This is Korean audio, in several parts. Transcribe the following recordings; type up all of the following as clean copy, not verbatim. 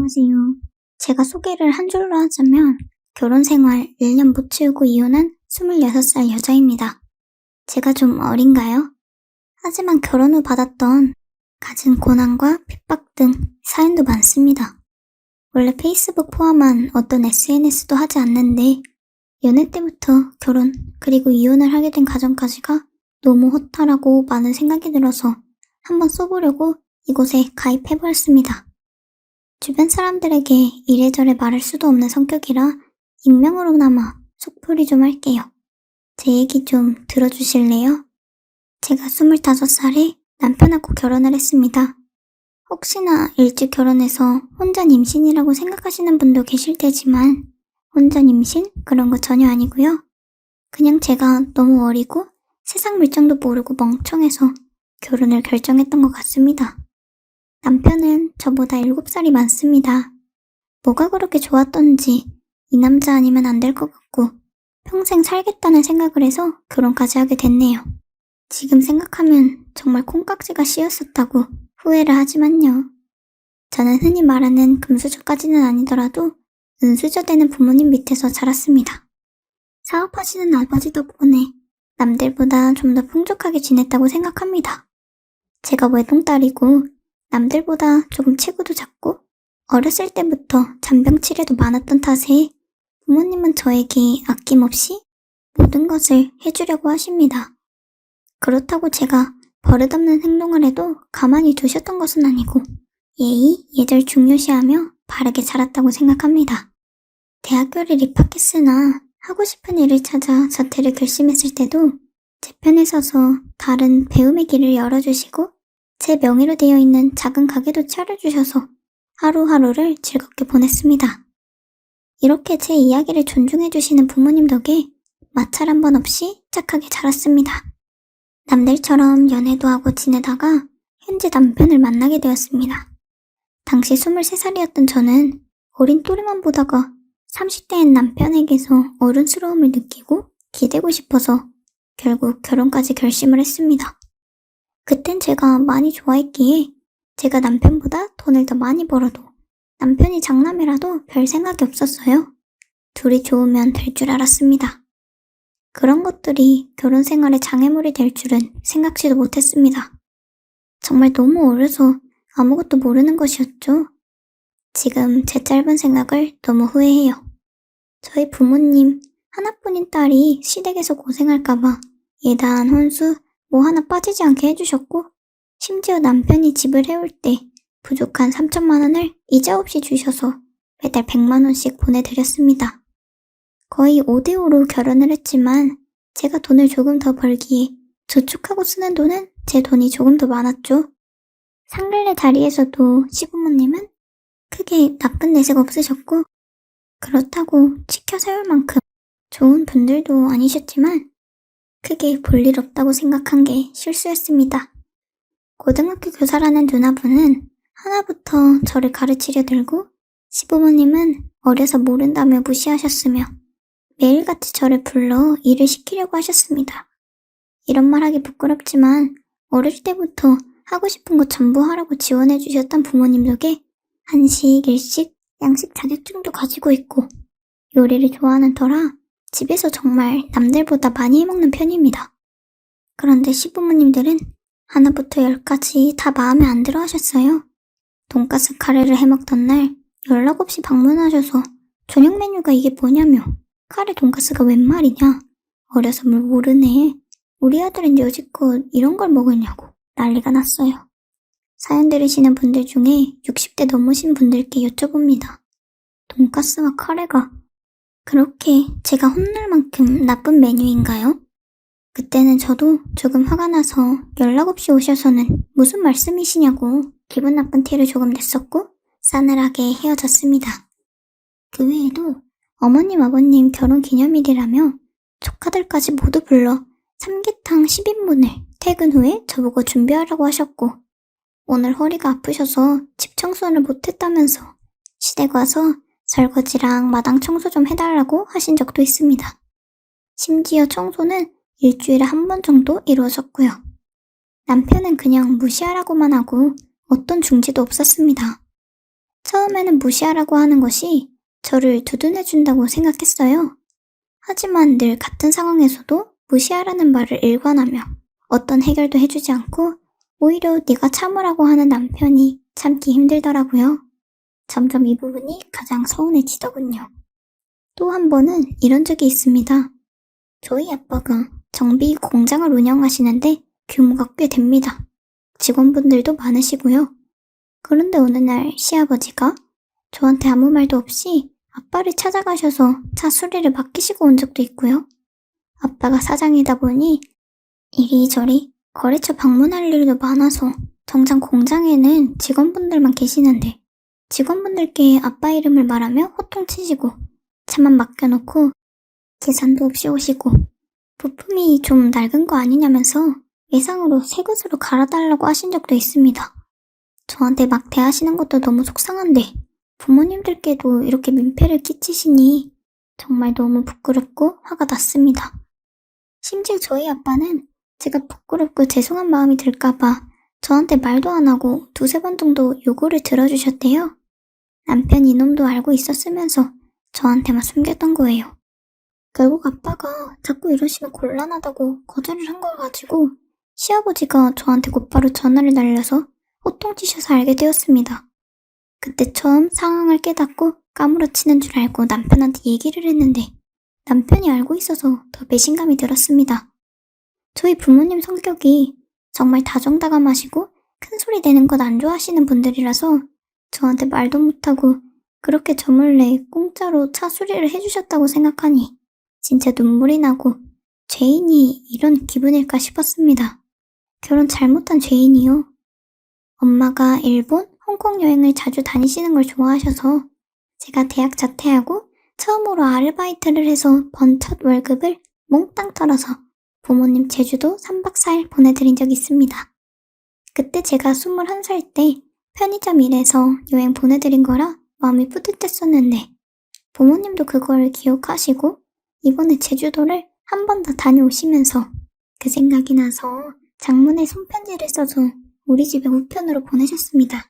안녕하세요. 제가 소개를 한 줄로 하자면 결혼 생활 1년 못 채우고 이혼한 26살 여자입니다. 제가 좀 어린가요? 하지만 결혼 후 받았던 갖은 고난과 핍박 등 사연도 많습니다. 원래 페이스북 포함한 어떤 SNS도 하지 않는데 연애 때부터 결혼 그리고 이혼을 하게 된 과정까지가 너무 허탈하고 많은 생각이 들어서 한번 써보려고 이곳에 가입해보았습니다. 주변 사람들에게 이래저래 말할 수도 없는 성격이라 익명으로나마 속풀이 좀 할게요. 제 얘기 좀 들어주실래요? 제가 25살에 남편하고 결혼을 했습니다. 혹시나 일찍 결혼해서 혼전 임신이라고 생각하시는 분도 계실 테지만 혼전 임신? 그런 거 전혀 아니고요. 그냥 제가 너무 어리고 세상 물정도 모르고 멍청해서 결혼을 결정했던 것 같습니다. 남편은 저보다 7살이 많습니다. 뭐가 그렇게 좋았던지 이 남자 아니면 안 될 것 같고 평생 살겠다는 생각을 해서 결혼까지 하게 됐네요. 지금 생각하면 정말 콩깍지가 씌었었다고 후회를 하지만요. 저는 흔히 말하는 금수저까지는 아니더라도 은수저 되는 부모님 밑에서 자랐습니다. 사업하시는 아버지 덕분에 남들보다 좀 더 풍족하게 지냈다고 생각합니다. 제가 외동딸이고 남들보다 조금 체구도 작고 어렸을 때부터 잔병치레도 많았던 탓에 부모님은 저에게 아낌없이 모든 것을 해주려고 하십니다. 그렇다고 제가 버릇없는 행동을 해도 가만히 두셨던 것은 아니고 예의, 예절 중요시하며 바르게 자랐다고 생각합니다. 대학교를 입학했으나 하고 싶은 일을 찾아 자퇴를 결심했을 때도 제 편에 서서 다른 배움의 길을 열어주시고 제 명의로 되어 있는 작은 가게도 차려주셔서 하루하루를 즐겁게 보냈습니다. 이렇게 제 이야기를 존중해주시는 부모님 덕에 마찰 한 번 없이 착하게 자랐습니다. 남들처럼 연애도 하고 지내다가 현재 남편을 만나게 되었습니다. 당시 23살이었던 저는 어린 또래만 보다가 30대인 남편에게서 어른스러움을 느끼고 기대고 싶어서 결국 결혼까지 결심을 했습니다. 그땐 제가 많이 좋아했기에 제가 남편보다 돈을 더 많이 벌어도 남편이 장남이라도 별 생각이 없었어요. 둘이 좋으면 될 줄 알았습니다. 그런 것들이 결혼 생활에 장애물이 될 줄은 생각지도 못했습니다. 정말 너무 어려서 아무것도 모르는 것이었죠. 지금 제 짧은 생각을 너무 후회해요. 저희 부모님 하나뿐인 딸이 시댁에서 고생할까봐 예단, 혼수 뭐 하나 빠지지 않게 해주셨고 심지어 남편이 집을 해올 때 부족한 3천만 원을 이자 없이 주셔서 매달 100만 원씩 보내드렸습니다. 거의 5대5로 결혼을 했지만 제가 돈을 조금 더 벌기에 저축하고 쓰는 돈은 제 돈이 조금 더 많았죠. 상견례 자리에서도 시부모님은 크게 나쁜 내색 없으셨고 그렇다고 지켜 세울 만큼 좋은 분들도 아니셨지만 크게 볼일 없다고 생각한 게 실수였습니다. 고등학교 교사라는 누나분은 하나부터 저를 가르치려 들고 시부모님은 어려서 모른다며 무시하셨으며 매일같이 저를 불러 일을 시키려고 하셨습니다. 이런 말하기 부끄럽지만 어릴 때부터 하고 싶은 거 전부 하라고 지원해 주셨던 부모님 덕에 한식, 일식, 양식 자격증도 가지고 있고 요리를 좋아하는 터라 집에서 정말 남들보다 많이 해먹는 편입니다. 그런데 시부모님들은 하나부터 10까지 다 마음에 안 들어 하셨어요. 돈가스 카레를 해먹던 날 연락 없이 방문하셔서 저녁 메뉴가 이게 뭐냐며 카레 돈가스가 웬 말이냐 어려서 뭘 모르네 우리 아들은 여지껏 이런 걸 먹으냐고 난리가 났어요. 사연 들으시는 분들 중에 60대 넘으신 분들께 여쭤봅니다. 돈가스와 카레가 그렇게 제가 혼날 만큼 나쁜 메뉴인가요? 그때는 저도 조금 화가 나서 연락 없이 오셔서는 무슨 말씀이시냐고 기분 나쁜 티를 조금 냈었고 싸늘하게 헤어졌습니다. 그 외에도 어머님 아버님 결혼 기념일이라며 조카들까지 모두 불러 삼계탕 10인분을 퇴근 후에 저보고 준비하라고 하셨고 오늘 허리가 아프셔서 집 청소를 못했다면서 시댁 와서 설거지랑 마당 청소 좀 해달라고 하신 적도 있습니다. 심지어 청소는 일주일에 한 번 정도 이루어졌고요. 남편은 그냥 무시하라고만 하고 어떤 중지도 없었습니다. 처음에는 무시하라고 하는 것이 저를 두둔해준다고 생각했어요. 하지만 늘 같은 상황에서도 무시하라는 말을 일관하며 어떤 해결도 해주지 않고 오히려 네가 참으라고 하는 남편이 참기 힘들더라고요. 점점 이 부분이 가장 서운해지더군요. 또 한 번은 이런 적이 있습니다. 저희 아빠가 정비 공장을 운영하시는데 규모가 꽤 됩니다. 직원분들도 많으시고요. 그런데 어느 날 시아버지가 저한테 아무 말도 없이 아빠를 찾아가셔서 차 수리를 맡기시고 온 적도 있고요. 아빠가 사장이다 보니 이리저리 거래처 방문할 일도 많아서 정작 공장에는 직원분들만 계시는데 직원분들께 아빠 이름을 말하며 호통치시고 차만 맡겨놓고 계산도 없이 오시고 부품이 좀 낡은 거 아니냐면서 예상으로 새 것으로 갈아달라고 하신 적도 있습니다. 저한테 막 대하시는 것도 너무 속상한데 부모님들께도 이렇게 민폐를 끼치시니 정말 너무 부끄럽고 화가 났습니다. 심지어 저희 아빠는 제가 부끄럽고 죄송한 마음이 들까봐 저한테 말도 안 하고 두세 번 정도 요구를 들어주셨대요. 남편 이놈도 알고 있었으면서 저한테만 숨겼던 거예요. 결국 아빠가 자꾸 이러시면 곤란하다고 거절을 한 걸 가지고 시아버지가 저한테 곧바로 전화를 날려서 호통치셔서 알게 되었습니다. 그때 처음 상황을 깨닫고 까무러치는 줄 알고 남편한테 얘기를 했는데 남편이 알고 있어서 더 배신감이 들었습니다. 저희 부모님 성격이 정말 다정다감하시고 큰 소리 내는 것 안 좋아하시는 분들이라서 저한테 말도 못하고 그렇게 저 몰래 공짜로 차 수리를 해주셨다고 생각하니 진짜 눈물이 나고 죄인이 이런 기분일까 싶었습니다. 결혼 잘못한 죄인이요. 엄마가 일본, 홍콩 여행을 자주 다니시는 걸 좋아하셔서 제가 대학 자퇴하고 처음으로 아르바이트를 해서 번 첫 월급을 몽땅 털어서 부모님 제주도 3박 4일 보내드린 적이 있습니다. 그때 제가 21살 때 편의점 일해서 여행 보내드린 거라 마음이 뿌듯했었는데 부모님도 그걸 기억하시고 이번에 제주도를 한 번 더 다녀오시면서 그 생각이 나서 장문의 손편지를 써서 우리 집에 우편으로 보내셨습니다.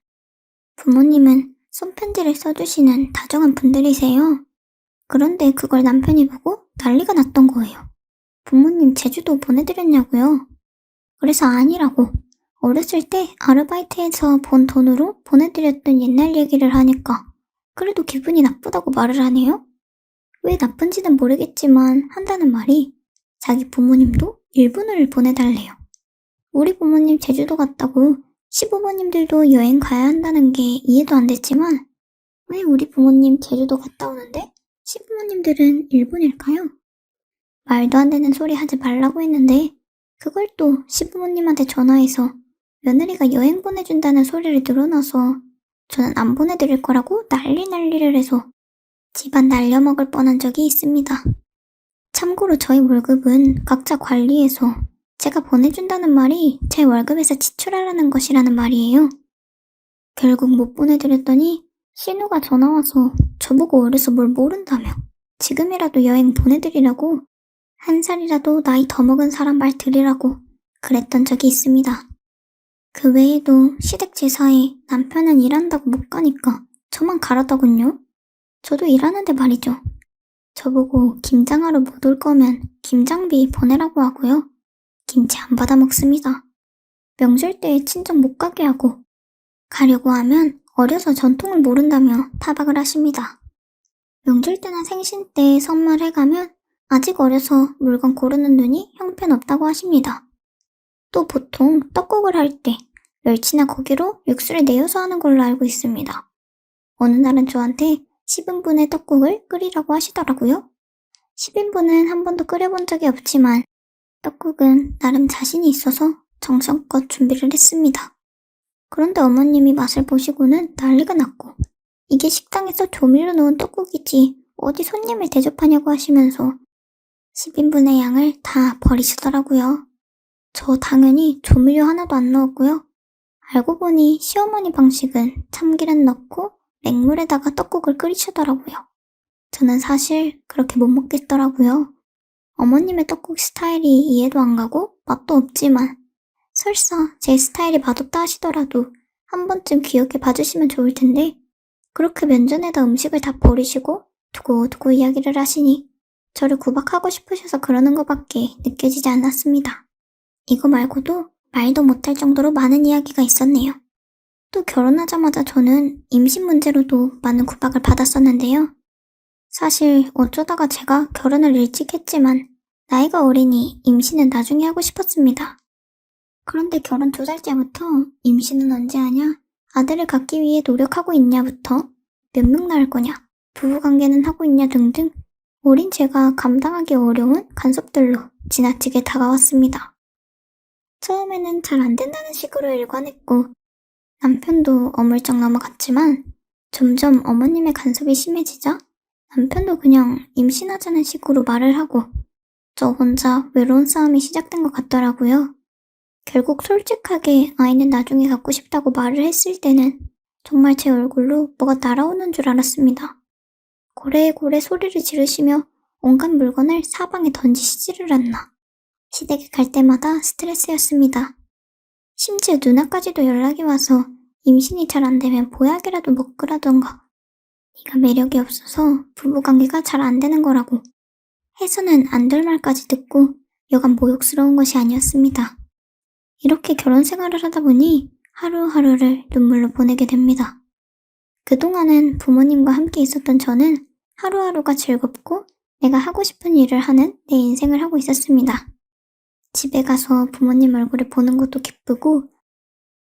부모님은 손편지를 써주시는 다정한 분들이세요. 그런데 그걸 남편이 보고 난리가 났던 거예요. 부모님 제주도 보내드렸냐고요? 그래서 아니라고 어렸을 때 아르바이트해서 번 돈으로 보내드렸던 옛날 얘기를 하니까 그래도 기분이 나쁘다고 말을 하네요? 왜 나쁜지는 모르겠지만 한다는 말이 자기 부모님도 일본을 보내달래요. 우리 부모님 제주도 갔다고 시부모님들도 여행 가야 한다는 게 이해도 안 됐지만 왜 우리 부모님 제주도 갔다 오는데 시부모님들은 일본일까요? 말도 안 되는 소리 하지 말라고 했는데 그걸 또 시부모님한테 전화해서 며느리가 여행 보내준다는 소리를 늘어나서 저는 안 보내드릴 거라고 난리를 해서 집안 날려먹을 뻔한 적이 있습니다. 참고로 저희 월급은 각자 관리해서 제가 보내준다는 말이 제 월급에서 지출하라는 것이라는 말이에요. 결국 못 보내드렸더니 신우가 전화와서 저보고 어려서 뭘 모른다며 지금이라도 여행 보내드리라고 한 살이라도 나이 더 먹은 사람 말 들으라고 그랬던 적이 있습니다. 그 외에도 시댁 제사에 남편은 일한다고 못 가니까 저만 가라더군요. 저도 일하는데 말이죠. 저보고 김장하러 못 올 거면 김장비 보내라고 하고요. 김치 안 받아 먹습니다. 명절 때 친정 못 가게 하고 가려고 하면 어려서 전통을 모른다며 타박을 하십니다. 명절 때나 생신 때 선물해가면 아직 어려서 물건 고르는 눈이 형편없다고 하십니다. 또 보통 떡국을 할 때 멸치나 고기로 육수를 내어서 하는 걸로 알고 있습니다. 어느 날은 저한테 10인분의 떡국을 끓이라고 하시더라고요. 10인분은 한 번도 끓여본 적이 없지만 떡국은 나름 자신이 있어서 정성껏 준비를 했습니다. 그런데 어머님이 맛을 보시고는 난리가 났고 이게 식당에서 조미료 넣은 떡국이지 어디 손님을 대접하냐고 하시면서 10인분의 양을 다 버리시더라고요. 저 당연히 조미료 하나도 안 넣었고요. 알고 보니 시어머니 방식은 참기름 넣고 맹물에다가 떡국을 끓이시더라고요. 저는 사실 그렇게 못 먹겠더라고요. 어머님의 떡국 스타일이 이해도 안 가고 맛도 없지만 설사 제 스타일이 맛없다 하시더라도 한 번쯤 기억해 봐주시면 좋을 텐데 그렇게 면전에다 음식을 다 버리시고 두고두고 이야기를 하시니 저를 구박하고 싶으셔서 그러는 것밖에 느껴지지 않았습니다. 이거 말고도 말도 못할 정도로 많은 이야기가 있었네요. 또 결혼하자마자 저는 임신 문제로도 많은 구박을 받았었는데요. 사실 어쩌다가 제가 결혼을 일찍 했지만 나이가 어리니 임신은 나중에 하고 싶었습니다. 그런데 결혼 2달째부터 임신은 언제 하냐? 아들을 갖기 위해 노력하고 있냐부터 몇 명 낳을 거냐? 부부관계는 하고 있냐 등등 어린 제가 감당하기 어려운 간섭들로 지나치게 다가왔습니다. 처음에는 잘 안 된다는 식으로 일관했고 남편도 어물쩍 넘어갔지만 점점 어머님의 간섭이 심해지자 남편도 그냥 임신하자는 식으로 말을 하고 저 혼자 외로운 싸움이 시작된 것 같더라고요. 결국 솔직하게 아이는 나중에 갖고 싶다고 말을 했을 때는 정말 제 얼굴로 뭐가 날아오는 줄 알았습니다. 고래고래 소리를 지르시며 온갖 물건을 사방에 던지시지를 않나. 시댁에 갈 때마다 스트레스였습니다. 심지어 누나까지도 연락이 와서 임신이 잘 안되면 보약이라도 먹으라던가 네가 매력이 없어서 부부관계가 잘 안되는 거라고 해서는 안 될 말까지 듣고 여간 모욕스러운 것이 아니었습니다. 이렇게 결혼 생활을 하다 보니 하루하루를 눈물로 보내게 됩니다. 그동안은 부모님과 함께 있었던 저는 하루하루가 즐겁고 내가 하고 싶은 일을 하는 내 인생을 하고 있었습니다. 집에 가서 부모님 얼굴을 보는 것도 기쁘고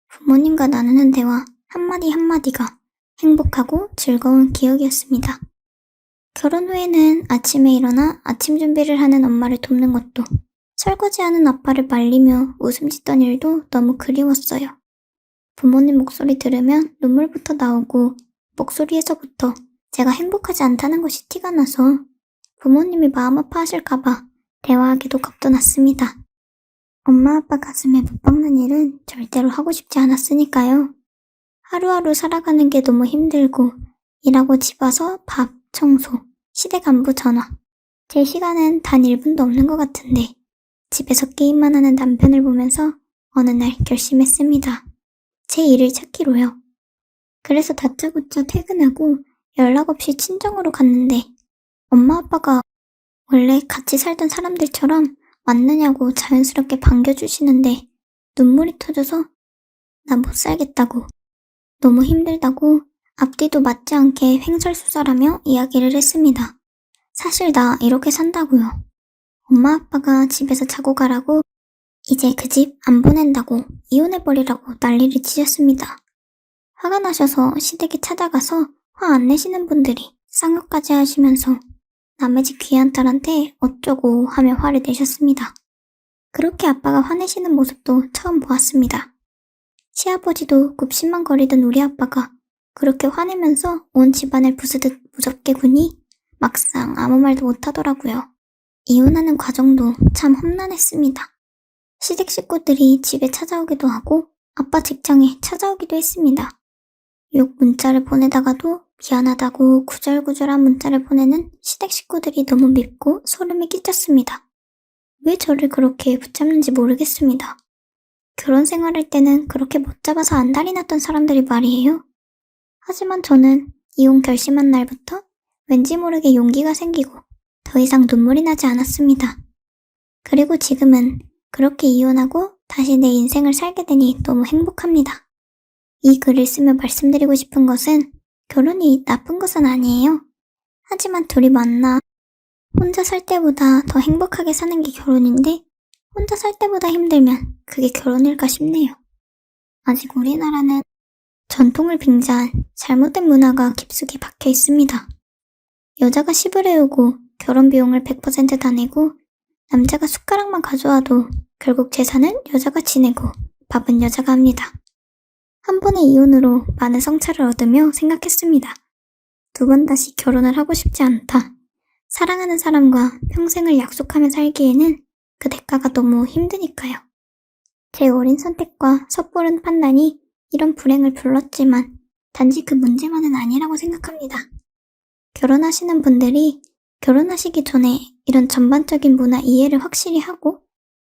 부모님과 나누는 대화 한마디 한마디가 행복하고 즐거운 기억이었습니다. 결혼 후에는 아침에 일어나 아침 준비를 하는 엄마를 돕는 것도 설거지하는 아빠를 말리며 웃음 짓던 일도 너무 그리웠어요. 부모님 목소리 들으면 눈물부터 나오고 목소리에서부터 제가 행복하지 않다는 것이 티가 나서 부모님이 마음 아파하실까봐 대화하기도 겁도 났습니다. 엄마 아빠 가슴에 못 박는 일은 절대로 하고 싶지 않았으니까요. 하루하루 살아가는 게 너무 힘들고 일하고 집 와서 밥, 청소, 시댁 안부 전화. 제 시간은 단 1분도 없는 것 같은데 집에서 게임만 하는 남편을 보면서 어느 날 결심했습니다. 제 일을 찾기로요. 그래서 다짜고짜 퇴근하고 연락 없이 친정으로 갔는데 엄마 아빠가 원래 같이 살던 사람들처럼 맞느냐고 자연스럽게 반겨주시는데 눈물이 터져서 나 못 살겠다고 너무 힘들다고 앞뒤도 맞지 않게 횡설수설하며 이야기를 했습니다. 사실 나 이렇게 산다고요. 엄마 아빠가 집에서 자고 가라고 이제 그 집 안 보낸다고 이혼해버리라고 난리를 치셨습니다. 화가 나셔서 시댁에 찾아가서 화 안 내시는 분들이 쌍욕까지 하시면서 남의 집 귀한 딸한테 어쩌고 하며 화를 내셨습니다. 그렇게 아빠가 화내시는 모습도 처음 보았습니다. 시아버지도 굽신만거리던 우리 아빠가 그렇게 화내면서 온 집안을 부수듯 무섭게 구니 막상 아무 말도 못하더라고요. 이혼하는 과정도 참 험난했습니다. 시댁 식구들이 집에 찾아오기도 하고 아빠 직장에 찾아오기도 했습니다. 욕 문자를 보내다가도 미안하다고 구절구절한 문자를 보내는 시댁 식구들이 너무 밉고 소름이 끼쳤습니다. 왜 저를 그렇게 붙잡는지 모르겠습니다. 결혼 생활할 때는 그렇게 못 잡아서 안달이 났던 사람들이 말이에요. 하지만 저는 이혼 결심한 날부터 왠지 모르게 용기가 생기고 더 이상 눈물이 나지 않았습니다. 그리고 지금은 그렇게 이혼하고 다시 내 인생을 살게 되니 너무 행복합니다. 이 글을 쓰며 말씀드리고 싶은 것은 결혼이 나쁜 것은 아니에요. 하지만 둘이 만나 혼자 살 때보다 더 행복하게 사는 게 결혼인데 혼자 살 때보다 힘들면 그게 결혼일까 싶네요. 아직 우리나라는 전통을 빙자한 잘못된 문화가 깊숙이 박혀 있습니다. 여자가 집을 해오고 결혼 비용을 100% 다 내고 남자가 숟가락만 가져와도 결국 재산은 여자가 지내고 밥은 여자가 합니다. 한 번의 이혼으로 많은 성찰을 얻으며 생각했습니다. 2번 다시 결혼을 하고 싶지 않다. 사랑하는 사람과 평생을 약속하며 살기에는 그 대가가 너무 힘드니까요. 제 어린 선택과 섣부른 판단이 이런 불행을 불렀지만 단지 그 문제만은 아니라고 생각합니다. 결혼하시는 분들이 결혼하시기 전에 이런 전반적인 문화 이해를 확실히 하고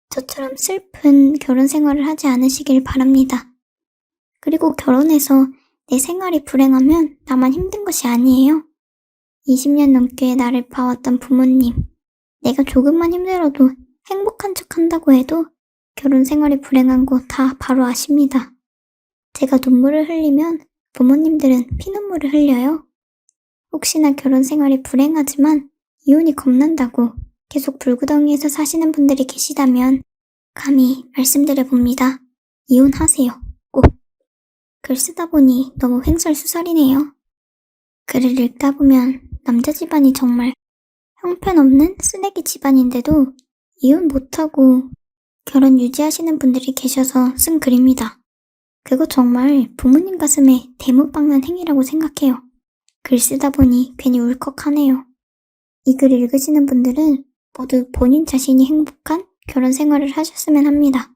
저처럼 슬픈 결혼 생활을 하지 않으시길 바랍니다. 그리고 결혼해서 내 생활이 불행하면 나만 힘든 것이 아니에요. 20년 넘게 나를 봐왔던 부모님, 내가 조금만 힘들어도 행복한 척 한다고 해도 결혼 생활이 불행한 거 다 바로 아십니다. 제가 눈물을 흘리면 부모님들은 피눈물을 흘려요. 혹시나 결혼 생활이 불행하지만 이혼이 겁난다고 계속 불구덩이에서 사시는 분들이 계시다면 감히 말씀드려봅니다. 이혼하세요. 꼭. 글 쓰다 보니 너무 횡설수설이네요. 글을 읽다 보면 남자 집안이 정말 형편없는 쓰레기 집안인데도 이혼 못하고 결혼 유지하시는 분들이 계셔서 쓴 글입니다. 그거 정말 부모님 가슴에 대못 박는 행위라고 생각해요. 글 쓰다 보니 괜히 울컥하네요. 이 글 읽으시는 분들은 모두 본인 자신이 행복한 결혼 생활을 하셨으면 합니다.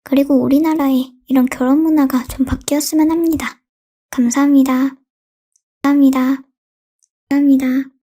그리고 우리나라에 이런 결혼 문화가 좀 바뀌었으면 합니다. 감사합니다. 감사합니다. 감사합니다.